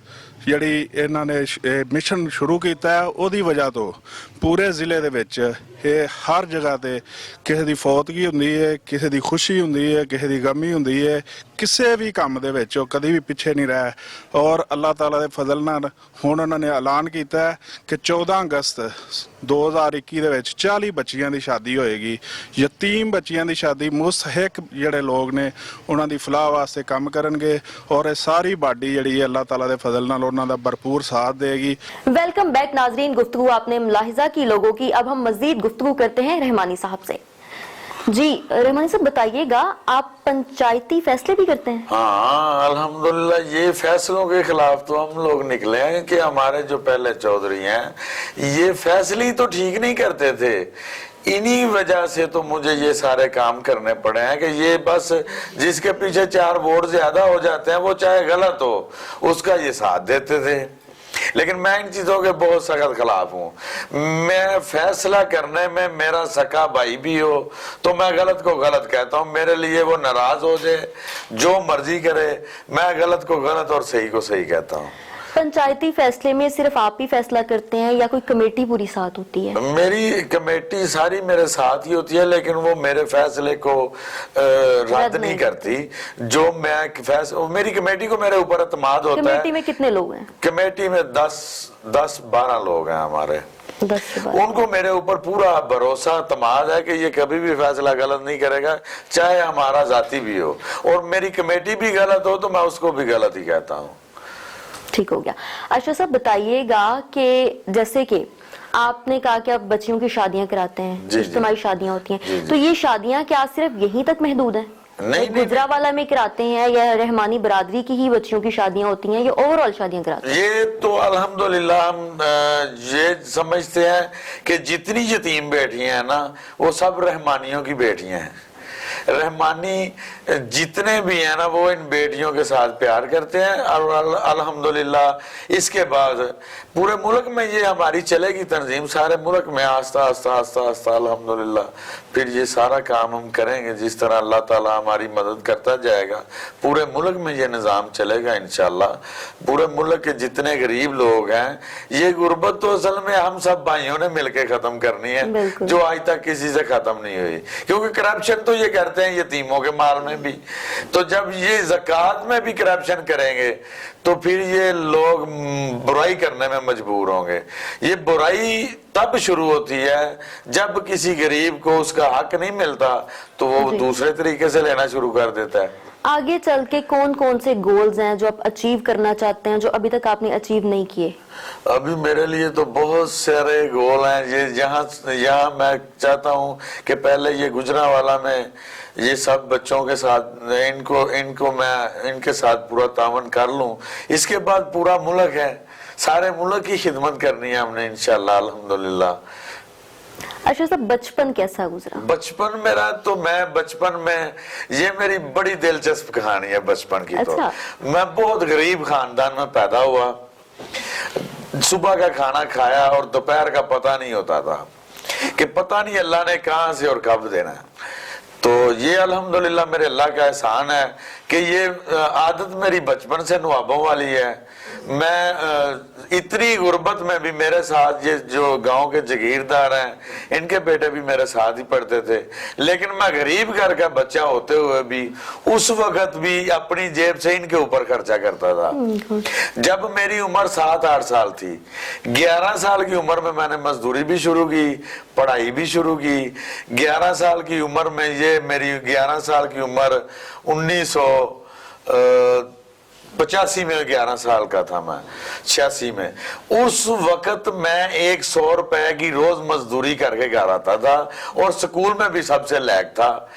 ਜਿਹੜੀ ਇਹਨਾਂ ਨੇ ਇਹ ਮਿਸ਼ਨ ਸ਼ੁਰੂ ਕੀਤਾ ਹੈ ਉਹਦੀ ਵਜ੍ਹਾ ਤੋਂ ਪੂਰੇ ਜ਼ਿਲ੍ਹੇ ਦੇ ਵਿੱਚ ਇਹ ਹਰ ਜਗ੍ਹਾ ਤੇ ਕਿਸੇ ਦੀ ਫੌਤਗੀ ਹੁੰਦੀ ਹੈ, ਕਿਸੇ ਦੀ ਖੁਸ਼ੀ ਹੁੰਦੀ ਹੈ, ਕਿਸੇ ਦੀ ਗਮੀ ਹੁੰਦੀ ਹੈ, ਕਿਸੇ ਵੀ ਕੰਮ ਦੇ ਵਿੱਚ ਉਹ ਕਦੀ ਵੀ ਪਿੱਛੇ ਨਹੀਂ ਰਿਹਾ। ਔਰ ਅੱਲਾਹ ਤਾਲਾ ਦੇ ਫਜ਼ਲ ਨਾਲ ਹੁਣ ਉਹਨਾਂ ਨੇ ਐਲਾਨ ਕੀਤਾ ਹੈ ਕਿ 14 ਅਗਸਤ 2021 ਦੇ ਵਿੱਚ 40 ਬੱਚੀਆਂ ਦੀ ਸ਼ਾਦੀ ਹੋਏਗੀ। ਯਤੀਮ ਬੱਚੀਆਂ ਦੀ ਸ਼ਾਦੀ ਮੁਸਤਹਿਕ ਜਿਹੜੇ ਲੋਕ ਨੇ ਉਹਨਾਂ ਦੀ ਫਲਾਹ ਵਾਸਤੇ ਕੰਮ ਕਰਨਗੇ ਔਰ ਇਹ ਸਾਰੀ ਬਾਡੀ ਜਿਹੜੀ ਹੈ ਅੱਲਾਹ ताला के फजल नाल उन्हां दा भरपूर साथ देगी। वेलकम बैक नाजरीन, गुफ्तगू आपने मुलाहिजा की लोगों की। अब हम मजीद गुफ्तगू करते हैं रहमानी साहब से। जी रहमानी साहब बताइएगा, आप पंचायती फैसले भी करते हैं? हाँ अल्हम्दुलिल्लाह, ये फैसलों के खिलाफ तो हम लोग निकले हैं कि हमारे जो पहले चौधरी हैं ये फैसले तो ठीक नहीं करते थे। इन्हीं वजह से तो मुझे ये सारे काम करने पड़े हैं कि ये बस जिसके पीछे 4 वोट ज्यादा हो जाते हैं वो चाहे गलत हो उसका ये साथ देते थे। लेकिन मैं इन चीजों के बहुत सख्त खिलाफ हूँ। मैं फैसला करने में मेरा सका भाई भी हो तो मैं गलत को गलत कहता हूँ, मेरे लिए वो नाराज हो जाए जो मर्जी करे, मैं गलत को गलत और सही को सही कहता हूँ। पंचायती फैसले में सिर्फ आप ही फैसला करते हैं या कोई कमेटी पूरी साथ होती है? मेरी कमेटी सारी मेरे साथ ही होती है, लेकिन वो मेरे फैसले को रद्द नहीं करती। जो मैं मेरी कमेटी को मेरे ऊपर एतमाद होता है। कमेटी में कितने लोग हैं? कमेटी में 10-12 लोग हैं हमारे। 10 से 12। उनको मेरे ऊपर पूरा भरोसा एतमाद है कि ये कभी भी फैसला गलत नहीं करेगा, चाहे हमारा जाती भी हो। और मेरी कमेटी भी गलत हो तो मैं उसको भी गलत ही कहता हूँ। ठीक हो गया। अशरफ साहब बताइएगा कि जैसे कि आपने कहा कि आप बच्चियों की शादियां कराते हैं, इज्तिमाई शादियां होती हैं, तो ये शादियां क्या सिर्फ यहीं तक महदूद हैं? नहीं, गुजरावाला में कराते हैं या रहमानी बरादरी की ही बच्चियों की शादियां होती हैं या ओवरऑल शादियां कराते हैं? ये तो अल्हम्दुलिल्लाह हम ये समझते हैं कि जितनी यतीम बेटियां हैं ना वो सब रहमानियों की बेटियां हैं। रहमानी जितने भी हैं ना वो इन बेटियों के साथ प्यार करते हैं। और अल्हम्दुलिल्लाह इसके बाद पूरे मुल्क में ये हमारी चलेगी तंजीम, सारे मुल्क में आस्ता आस्ता आस्ता आस्ता अल्हम्दुलिल्लाह फिर ये सारा काम हम करेंगे। जिस तरह अल्लाह ताला हमारी मदद करता जाएगा पूरे मुल्क में ये निज़ाम चलेगा इंशाअल्लाह। पूरे मुल्क के जितने गरीब लोग हैं, ये गुर्बत तो असल में हम सब भाइयों ने मिलकर खत्म करनी है, जो आज तक किसी से खत्म नहीं हुई। क्योंकि करप्शन तो ये करते हैं यतीमों के माल में भी, तो जब ये ज़कात में भी करप्शन करेंगे तो फिर ये लोग बुराई करने में मजबूर होंगे। ये बुराई तब शुरू होती है जब किसी गरीब को उसका हक नहीं मिलता तो वो दूसरे तरीके से लेना शुरू कर देता है। आगे चल के कौन कौन से गोल्स हैं जो आप अचीव करना चाहते हैं जो अभी तक आपने अचीव नहीं किए? अभी मेरे लिए तो बहुत सारे गोल हैं। ये यहाँ मैं चाहता हूँ कि पहले ये गुजरांवाला में ये सब बच्चों के साथ इनको मैं इनके साथ पूरा तावन कर लूं। इसके बाद पूरा मुल्क है, सारे मुल्क की खिदमत करनी है हमने इंशाअल्लाह अल्हम्दुलिल्लाह। अच्छा साहब, बचपन कैसा गुजरा? बचपन मेरा तो मैं बचपन में ये मेरी बड़ी दिलचस्प कहानी है बचपन की। अच्छा। तो मैं बहुत गरीब खानदान में पैदा हुआ। सुबह का खाना खाया और दोपहर का पता नहीं होता था कि पता नहीं अल्लाह ने कहां से और कब देना है। तो ये अल्हम्दुलिल्लाह मेरे अल्लाह का एहसान है कि ये आदत मेरी बचपन से नवाबों वाली है। मैं इतनी गुर्बत में भी मेरे साथ ये जो गांव के जागीरदार हैं इनके बेटे भी मेरे साथ ही पढ़ते थे, लेकिन मैं गरीब घर का बच्चा होते हुए भी उस वक्त भी अपनी जेब से इनके ऊपर खर्चा करता था। जब मेरी उम्र 7-8 साल थी, 11 साल की उम्र में मैंने मजदूरी भी शुरू की, पढ़ाई भी शुरू की। 11 साल की उम्र में ये मेरी 11 साल की उम्र 1985 में 11 साल का था मैं, 86 में। उस वक्त मैं 100 रुपए की रोज मजदूरी करके घर आता था और स्कूल में भी सबसे लैग था।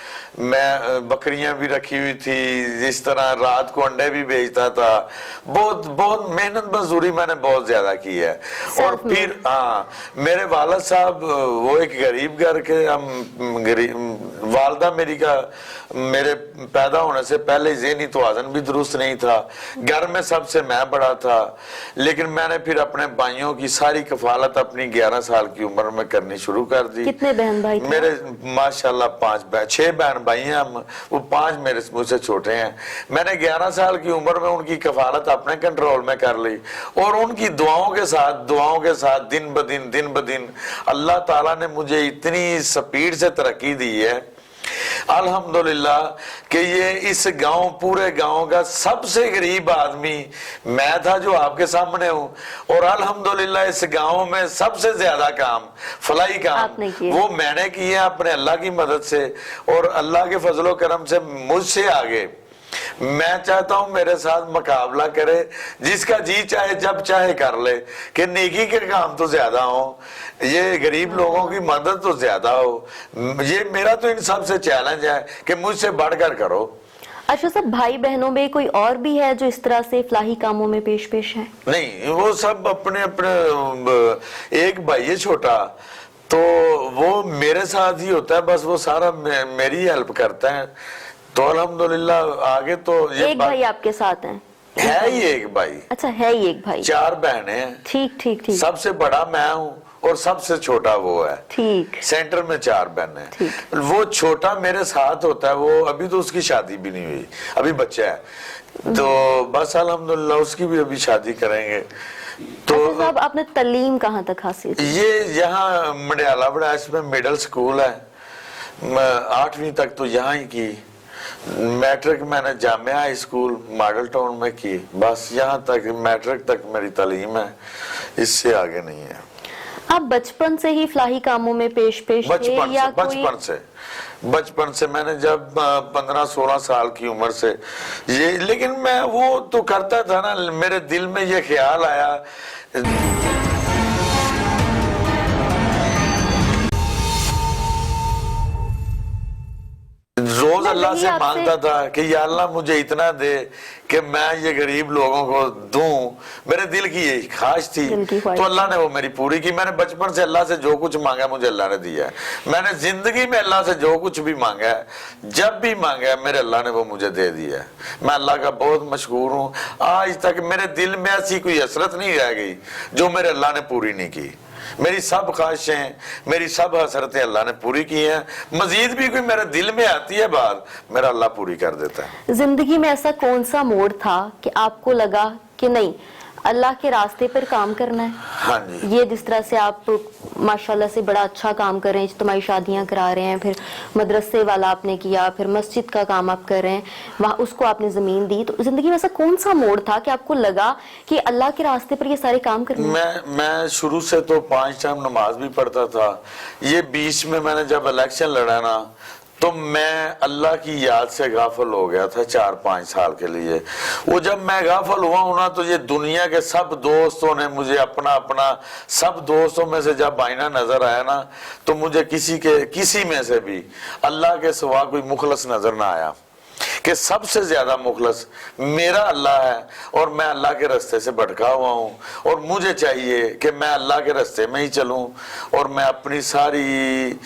मैं बकरियां भी रखी हुई थी, इस तरह रात को अंडे भी बेचता था। बहुत मेहनत मजदूरी मैंने बहुत ज्यादा की है। और फिर मेरे वालिद साहब वो एक गरीब घर के, हम वालदा मेरी का मेरे पैदा होने से पहले ज़हनी तवाज़ुन भी दुरुस्त नहीं था। घर में सबसे मैं बड़ा था, लेकिन मैंने फिर अपने भाइयों की सारी कफालत अपनी 11 साल की उम्र में करनी शुरू कर दी। कितने बहन भाई थे? मेरे माशाल्लाह 6 बहन भाई हैं हम, वो 5 मेरे मुझसे छोटे हैं। मैंने 11 साल की उम्र में उनकी कफालत अपने कंट्रोल में कर ली, और उनकी दुआओं के साथ दिन ब दिन अल्लाह ताला ने मुझे इतनी स्पीड से तरक्की दी है अल्हम्दुलिल्लाह कि ये इस गांव, पूरे गांव का सबसे गरीब आदमी मैं था जो आपके सामने हूँ, और अल्हम्दुलिल्लाह इस गांव में सबसे ज्यादा काम, फलाई काम आपने किए। वो मैंने किए अपने अल्लाह की मदद से और अल्लाह के फजलो करम से। मुझसे आगे मैं चाहता हूं मेरे साथ मुकाबला करे, जिसका जी चाहे जब चाहे कर ले, कि नेकी के काम तो ज्यादा हो, ये गरीब लोगों की मदद तो ज्यादा हो। ये मेरा तो इन सब से चैलेंज है कि मुझसे बढ़कर करो। अच्छा साहब, भाई बहनों में कोई और भी है जो इस तरह से फलाही कामों में पेश है? नहीं, वो सब अपने अपने, एक भाई है छोटा, तो वो मेरे साथ ही होता है, बस वो सारा मेरी हेल्प करता है। तो अल्हम्दुलिल्लाह आगे तो ये एक भाई आपके साथ है ही एक भाई। अच्छा, है ही एक भाई। 4 बहनें हैं। ठीक। सबसे बड़ा मैं हूँ और सबसे छोटा वो है। ठीक। सेंटर में 4 बहनें हैं। वो छोटा मेरे साथ होता है, वो अभी तो उसकी शादी भी नहीं हुई, अभी बच्चा है, तो बस अल्हम्दुलिल्लाह उसकी भी अभी शादी करेंगे। तो अच्छा साहब, आपने तालीम कहाँ तक हासिल की? ये यहाँ मंडियाला बड़ा, इसमें मिडिल स्कूल है, 8वीं तक तो यहाँ ही की। मैट्रिक मैंने Jamia high school model town में की, बस यहाँ तक मैट्रिक तक मेरी तालीम है, इससे आगे नहीं है। आप बचपन से ही फलाही कामों में पेश थे या बचपन से मैंने जब 15-16 साल की उम्र से ये, लेकिन मैं वो तो करता था ना, मेरे दिल में ये ख्याल आया, रोज अल्लाह से मांगता था कि या अल्लाह मुझे इतना दे कि मैं ये गरीब लोगों को दूं। मेरे दिल की यही ख्वाहिश थी, तो अल्लाह ने वो मेरी पूरी की। मैंने बचपन से अल्लाह से जो कुछ मांगा मुझे अल्लाह ने दिया है। मैंने जिंदगी में अल्लाह से जो कुछ भी मांगा है, जब भी मांगा है, मेरे अल्लाह ने वो मुझे दे दिया है। मैं अल्लाह का बहुत मशकूर हूँ। आज तक मेरे दिल में ऐसी कोई हसरत नहीं रह गई जो मेरे अल्लाह ने पूरी नहीं की। मेरी सब ख्वाहिशें, मेरी सब हसरतें अल्लाह ने पूरी की हैं। मजीद भी कोई मेरे दिल में आती है बात, मेरा अल्लाह पूरी कर देता है। जिंदगी में ऐसा कौन सा मोड़ था कि आपको लगा कि नहीं, अल्लाह के रास्ते पर काम करना है? हाँ जी। ये जिस तरह से आप माशाल्लाह से बड़ा अच्छा काम कर रहे हैं, इज्तिमाई शादियां करा रहे हैं, फिर मदरसे वाला आपने किया, फिर मस्जिद का काम आप कर रहे हैं, वहाँ उसको आपने जमीन दी, तो जिंदगी में ऐसा कौन सा मोड़ था कि आपको लगा कि अल्लाह के रास्ते पर ये सारे काम करने? मैं शुरू से तो 5 टाइम नमाज भी पढ़ता था। ये बीच में मैंने जब इलेक्शन लड़ा ना, तो मैं अल्लाह की याद से गाफिल हो गया था 4-5 साल के लिए। वो जब मैं गाफिल हुआ हूं ना, तो ये दुनिया के सब दोस्तों ने मुझे अपना सब दोस्तों में से जब आईना नजर आया ना, तो मुझे किसी में से भी अल्लाह के सिवा कोई मुखलस नजर ना आया, कि सबसे ज्यादा मुखलस मेरा अल्लाह है और मैं अल्लाह के रास्ते से भटका हुआ हूँ, और मुझे चाहिए कि मैं अल्लाह के रास्ते में ही चलूं, और मैं अपनी सारी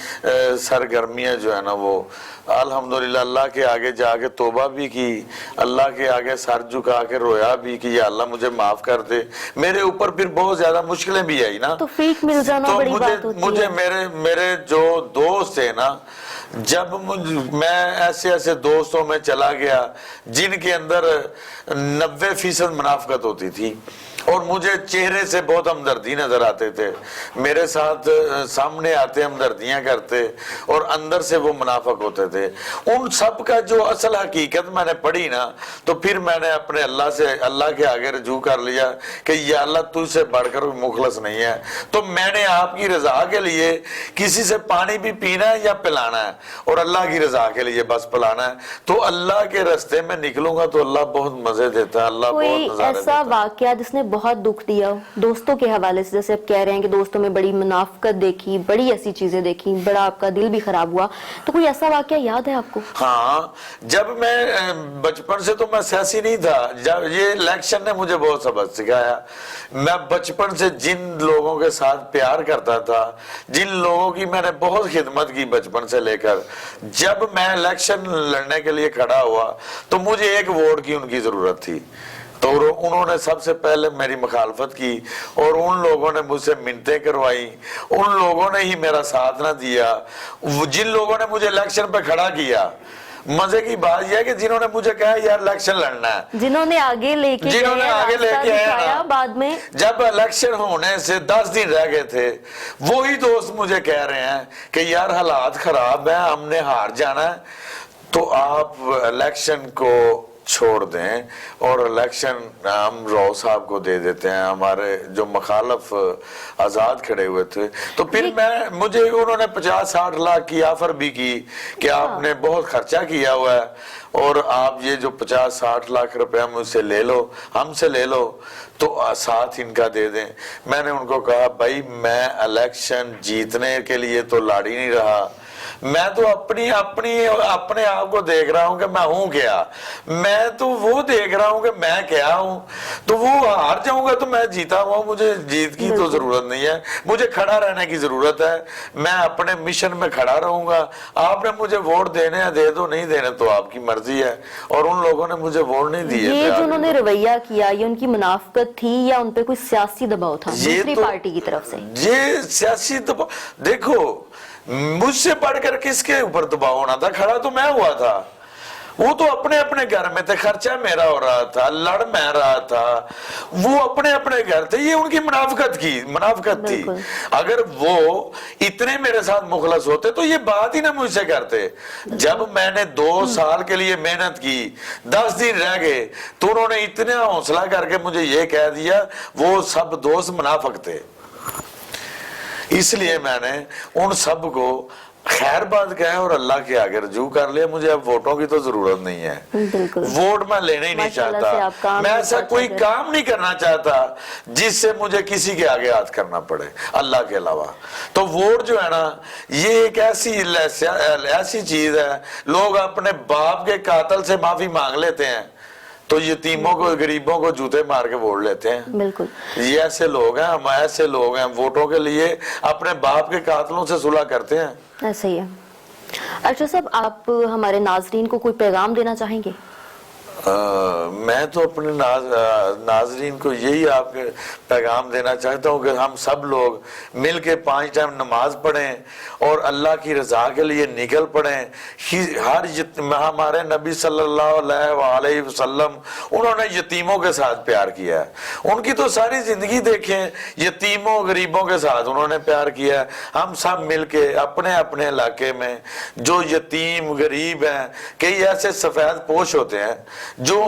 सरगर्मियां जो है ना वो अल्हम्दुलिल्लाह अल्लाह के आगे जाके तौबा भी की, अल्लाह के आगे सर झुका के रोया भी कि या अल्लाह मुझे माफ कर दे। मेरे ऊपर फिर बहुत ज्यादा मुश्किलें भी आई ना, तो फीक मिल जाना तो बड़ी बात होती है। मेरे जो दोस्त थे ना, जब मैं ऐसे दोस्तों में चला गया जिनके अंदर 90% मुनाफकत होती थी, और मुझे चेहरे से बहुत हमदर्दी नजर आते थे, मेरे साथ सामने आते हमदर्दियां करते, और अंदर से वो मुनाफक होते थे। उन सब का जो असल हकीकत मैंने पढ़ी ना, तो फिर मैंने अपने अल्लाह के आगे रजू कर लिया कि या अल्लाह तुझसे बढ़कर कोई मुखलस नहीं है। तो मैंने आपकी रजा के लिए किसी से पानी भी पीना है या पिलाना है, और अल्लाह की रजा के लिए बस पिलाना है। तो अल्लाह के रास्ते में निकलूंगा तो अल्लाह बहुत मजे देता है, अल्लाह बहुत नजारे देता है। ऐसा वाकया जिसने बहुत दुख दिया हो दोस्तों के हवाले से, जैसे आप कह रहे हैं कि दोस्तों में बड़ी मुनाफकत देखी, बड़ी ऐसी चीजें देखी, बड़ा आपका दिल भी खराब हुआ, तो कोई ऐसा वाकया याद है आपको? हाँ, जब मैं बचपन से तो मैं सियासी नहीं था, जब ये इलेक्शन ने मुझे बहुत सबक सिखाया। मैं बचपन से जिन लोगों के साथ प्यार करता था, जिन लोगों की मैंने बहुत खिदमत की बचपन से लेकर, जब मैं इलेक्शन लड़ने के लिए खड़ा हुआ तो मुझे एक वोट की उनकी जरूरत थी, तो उन्होंने सबसे पहले मेरी मुखालफत की और उन लोगों ने मुझसे मिन्नतें करवाई, उन लोगों ने ही मेरा साथ ना दिया। जिन लोगों ने मुझे इलेक्शन पे खड़ा किया, मजे की बात यह है कि जिन्होंने मुझे कहा यार इलेक्शन लड़ना है, जिन्होंने आगे लेके आया ना, बाद में जब इलेक्शन होने से 10 दिन रह गए थे, वही दोस्त मुझे कह रहे हैं कि यार हालात खराब है, हमने हार जाना है, तो आप इलेक्शन को छोड़ दें और इलेक्शन हम राव साहब को दे देते हैं। हमारे जो मुखालफ आजाद खड़े हुए थे, तो फिर मुझे उन्होंने 50-60 लाख की ऑफर भी की कि आपने बहुत खर्चा किया हुआ है और आप ये जो 50-60 लाख रुपया मुझसे ले लो, हमसे ले लो, तो साथ इनका दे दें। मैंने उनको कहा भाई मैं इलेक्शन जीतने के लिए तो लड़ ही नहीं रहा, मैं तो अपने आप को देख रहा हूं कि मैं हूं क्या, मैं तो वो देख रहा हूं कि मैं क्या हूं। तो वो हार जाऊंगा तो मैं जीता हुआ, मुझे जीत की तो जरूरत नहीं है, मुझे खड़ा रहने की जरूरत है, मैं अपने मिशन में खड़ा रहूंगा। आपने मुझे वोट देने हैं दे दो, नहीं देने तो आपकी मर्जी है। और उन लोगों ने मुझे वोट नहीं दिए। ये जो उन्होंने रवैया किया, ये उनकी मुनाफकत थी या उन पे कोई सियासी दबाव था दूसरी पार्टी की तरफ से? ये सियासी दबाव, देखो मुझसे बढ़कर किसके ऊपर दबाव होना था, खड़ा तो मैं हुआ था। वो तो अपने अपने घर में थे, खर्चा मेरा हो रहा था, लड़ मैं रहा था, वो अपने अपने घर थे। ये उनकी मुनाफकत थी। अगर वो इतने मेरे साथ मुखलस होते तो ये बात ही ना मुझसे करते। जब मैंने 2 साल के लिए मेहनत की, 10 दिन रह गए, तो उन्होंने इतना हौसला करके मुझे ये कह दिया वो सब दोस्त मुनाफिक थे। इसलिए मैंने उन सब को खैर बात कहा और अल्लाह के आगे रजू कर लिया। मुझे अब वोटों की तो जरूरत नहीं है, वोट मैं लेने ही नहीं चाहता। मैं ऐसा कोई काम नहीं करना चाहता जिससे मुझे किसी के आगे हाथ करना पड़े अल्लाह के अलावा। तो वोट जो है ना, ये एक ऐसी चीज है, लोग अपने बाप के कातल से माफी मांग लेते हैं तो यतीमों को, गरीबों को जूते मार के वोट लेते हैं। बिल्कुल, ये ऐसे लोग हैं, हम ऐसे लोग हैं, वोटों के लिए अपने बाप के कातलों से सुलह करते हैं। ऐसा ही है। अच्छा साहब, आप हमारे नाजरीन को कोई पैगाम देना चाहेंगे? मैं तो अपने नाजरीन को यही आपके पैगाम देना चाहता हूँ कि हम सब लोग मिल के 5 टाइम नमाज पढ़ें और अल्लाह की रजा के लिए निकल पड़ें। हमारे नबी सल्लल्लाहु अलैहि वसल्लम उन्होंने यतीमों के साथ प्यार किया है। उनकी तो सारी जिंदगी देखें, यतीमों गरीबों के साथ उन्होंने प्यार किया है। हम सब मिल के अपने अपने इलाके में जो यतीम गरीब हैं, कई ऐसे सफेद पोश होते हैं जो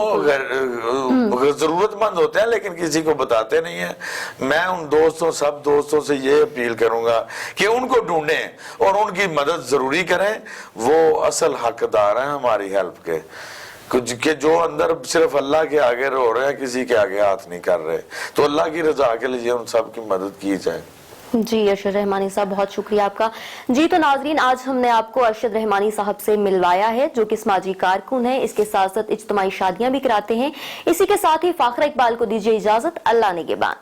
जरूरतमंद होते हैं लेकिन किसी को बताते नहीं है। मैं उन सब दोस्तों से ये अपील करूंगा कि उनको ढूंढें और उनकी मदद जरूरी करें। वो असल हकदार हैं हमारी हेल्प के, कुछ के जो अंदर सिर्फ अल्लाह के आगे रो रहे हैं, किसी के आगे हाथ नहीं कर रहे। तो अल्लाह की रजा के लिए उन सब की मदद की जाए। जी अरशद रहमानी साहब, बहुत शुक्रिया आपका। जी तो नाजरीन, आज हमने आपको अरशद रहमानी साहब से मिलवाया है जो कि समाजी कारकुन है, इसके साथ साथ इज्तिमाई शादियां भी कराते हैं। इसी के साथ ही फाखरा इकबाल को दीजिए इजाजत। अल्लाह निगहबान।